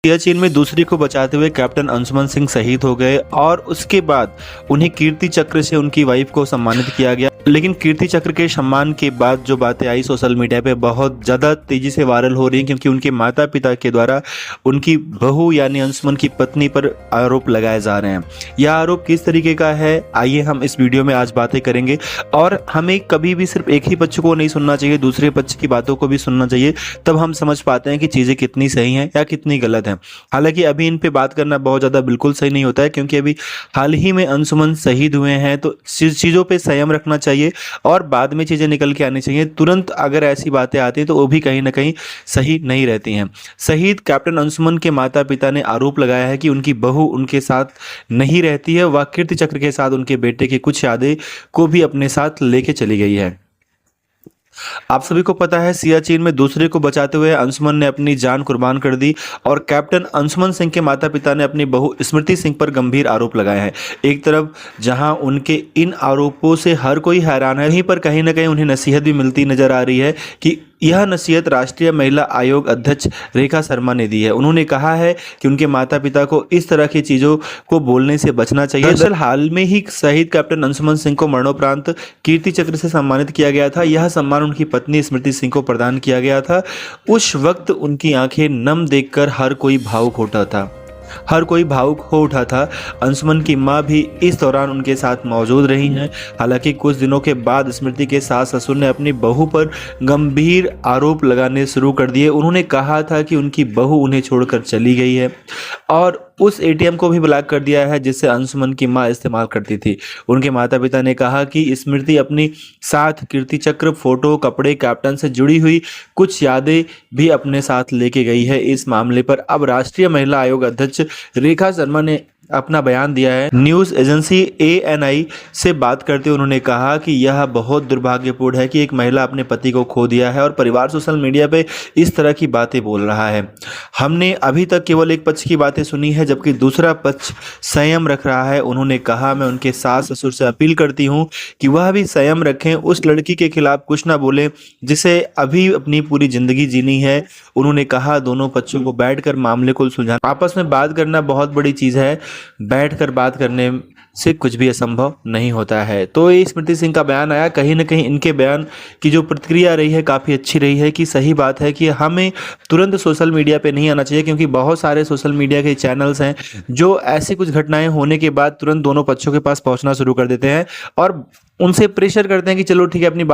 सियाचिन में दूसरे को बचाते हुए कैप्टन अंशुमन सिंह शहीद हो गए और उसके बाद उन्हें कीर्ति चक्र से उनकी वाइफ को सम्मानित किया गया। लेकिन कीर्ति चक्र के सम्मान के बाद जो बातें आई सोशल मीडिया पे बहुत ज़्यादा तेजी से वायरल हो रही हैं, क्योंकि उनके माता पिता के द्वारा उनकी बहू यानी अंशुमन की पत्नी पर आरोप लगाए जा रहे हैं। यह आरोप किस तरीके का है, आइए हम इस वीडियो में आज बातें करेंगे। और हमें कभी भी सिर्फ एक ही पक्ष को नहीं सुनना चाहिए, दूसरे पक्ष की बातों को भी सुनना चाहिए, तब हम समझ पाते हैं कि चीज़ें कितनी सही हैं या कितनी गलत हैं। हालांकि अभी इन पे बात करना बहुत ज़्यादा बिल्कुल सही नहीं होता है, क्योंकि अभी हाल ही में अंशुमन शहीद हुए हैं, तो चीज़ों पे संयम रखना चाहिए और बाद में चीज़ें निकल के आनी चाहिए। तुरंत अगर ऐसी बातें आती हैं तो वो भी कहीं ना कहीं सही नहीं रहती हैं। शहीद कैप्टन अंशुमन के माता पिता ने आरोप लगाया है कि उनकी बहू उनके साथ नहीं रहती है, वह कीर्ति चक्र के साथ उनके बेटे की कुछ यादें को भी अपने साथ लेके चली गई है। आप सभी को पता है सियाचिन में दूसरे को बचाते हुए अंशुमन ने अपनी जान कुर्बान कर दी और कैप्टन अंशुमन सिंह के माता पिता ने अपनी बहू स्मृति सिंह पर गंभीर आरोप लगाए हैं। एक तरफ जहां उनके इन आरोपों से हर कोई हैरान है, वहीं पर कहीं ना कहीं उन्हें नसीहत भी मिलती नजर आ रही है कि यह नसीहत राष्ट्रीय महिला आयोग अध्यक्ष रेखा शर्मा ने दी है। उन्होंने कहा है कि उनके माता पिता को इस तरह की चीज़ों को बोलने से बचना चाहिए। दरअसल हाल में ही शहीद कैप्टन अंशुमन सिंह को मरणोपरांत कीर्ति चक्र से सम्मानित किया गया था। यह सम्मान उनकी पत्नी स्मृति सिंह को प्रदान किया गया था। उस वक्त उनकी आंखें नम देखकर हर कोई भावुक हो उठा था। अंशुमन की मां भी इस दौरान उनके साथ मौजूद रही हैं। हालांकि कुछ दिनों के बाद स्मृति के सास ससुर ने अपनी बहू पर गंभीर आरोप लगाने शुरू कर दिए। उन्होंने कहा था कि उनकी बहू उन्हें छोड़कर चली गई है और उस एटीएम को भी ब्लॉक कर दिया है जिससे अंशुमन की मां इस्तेमाल करती थी। उनके माता पिता ने कहा कि स्मृति अपनी साथ कीर्ति चक्र, फोटो, कपड़े, कैप्टन से जुड़ी हुई कुछ यादें भी अपने साथ लेके गई है। इस मामले पर अब राष्ट्रीय महिला आयोग अध्यक्ष रेखा शर्मा ने अपना बयान दिया है। न्यूज़ एजेंसी ANI से बात करते हुए उन्होंने कहा कि यह बहुत दुर्भाग्यपूर्ण है कि एक महिला अपने पति को खो दिया है और परिवार सोशल मीडिया पे इस तरह की बातें बोल रहा है। हमने अभी तक केवल एक पक्ष की बातें सुनी है, जबकि दूसरा पक्ष संयम रख रहा है। उन्होंने कहा, मैं उनके सास ससुर से अपील करती हूँ कि वह भी संयम रखें, उस लड़की के खिलाफ कुछ ना बोले जिसे अभी अपनी पूरी जिंदगी जीनी है। उन्होंने कहा, दोनों पक्षों को बैठकर मामले को सुलझाना, आपस में बात करना बहुत बड़ी चीज़ है, बैठकर बात करने से कुछ भी असंभव नहीं होता है। तो ये स्मृति सिंह का बयान आया, कहीं ना कहीं इनके बयान की जो प्रतिक्रिया रही है काफ़ी अच्छी रही है कि सही बात है कि हमें तुरंत सोशल मीडिया पे नहीं आना चाहिए, क्योंकि बहुत सारे सोशल मीडिया के चैनल्स हैं जो ऐसी कुछ घटनाएं होने के बाद तुरंत दोनों पक्षों के पास पहुंचना शुरू कर देते हैं और उनसे प्रेशर करते हैं कि चलो ठीक है, अपनी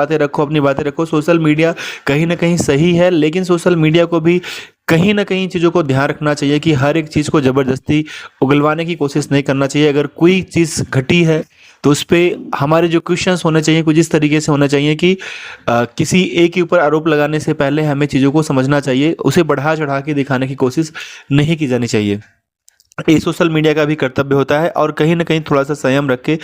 बातें रखो। सोशल मीडिया कहीं ना कहीं सही है, लेकिन सोशल मीडिया को भी कहीं ना कहीं चीज़ों को ध्यान रखना चाहिए कि हर एक चीज़ को ज़बरदस्ती उगलवाने की कोशिश नहीं करना चाहिए। अगर कोई चीज़ घटी है तो उस पर हमारे जो क्वेश्चंस होने चाहिए कुछ इस तरीके से होना चाहिए कि किसी एक के ऊपर आरोप लगाने से पहले हमें चीज़ों को समझना चाहिए, उसे बढ़ा चढ़ा के दिखाने की कोशिश नहीं की जानी चाहिए। ये सोशल मीडिया का भी कर्तव्य होता है और कहीं ना कहीं थोड़ा सा संयम रख के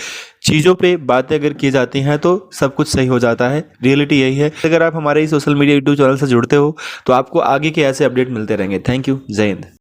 चीज़ों पे बातें अगर की जाती हैं तो सब कुछ सही हो जाता है। रियलिटी यही है। अगर आप हमारे इस सोशल मीडिया यूट्यूब चैनल से जुड़ते हो तो आपको आगे के ऐसे अपडेट मिलते रहेंगे। Thank you. जय हिंद।